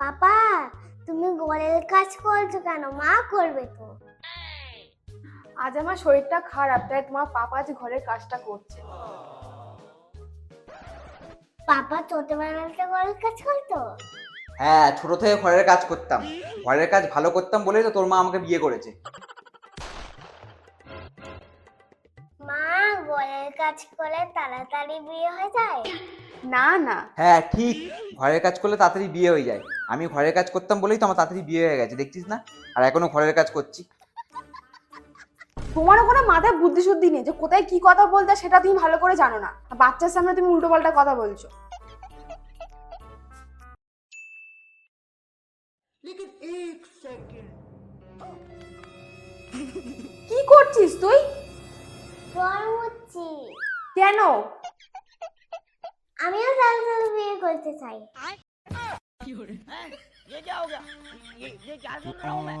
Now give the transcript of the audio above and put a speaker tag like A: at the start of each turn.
A: পাপা, তুমি ঘরের কাজ করছো কেন? মা করবে তো।
B: আজ আমার শরীরটা খারাপ, তাই তোমার পাপা আজ ঘরের কাজটা করছে।
A: পাপা ছোটবেলাতে ঘরের কাজ করতো?
C: হ্যাঁ, ছোট থেকে ঘরের কাজ করতাম। ঘরের কাজ ভালো করতাম বলেই তো তোর মা আমাকে বিয়ে করেছে।
A: মা, ঘরের কাজ করে তাড়াতাড়ি বিয়ে হয়ে যায়?
B: না না,
C: হ্যাঁ ঠিক, ঘরের কাজ করলে তাড়াতাড়ি বিয়ে হয়ে যায়। আমি ঘরের কাজ করতাম বলেই তো আমার তাড়াতাড়ি বিয়ে হয়ে গেছে, দেখছিস না? আর এখনো ঘরের কাজ করছি।
B: তোমারও কোনো মাথায় বুদ্ধি শুদ্ধি নেই যে কোথায় কি কথা বলতে সেটা তুমি ভালো করে জানো না। আর বাচ্চার সামনে তুমি উল্টো পাল্টা কথা বলছো। কি করছিস তুই?
A: জল মুচ্ছি।
B: কেন?
A: আমিও তাড়াতাড়ি বিয়ে করতে চাই।
D: ये क्या हो गया? ये क्या सुन रहा हूँ मैं?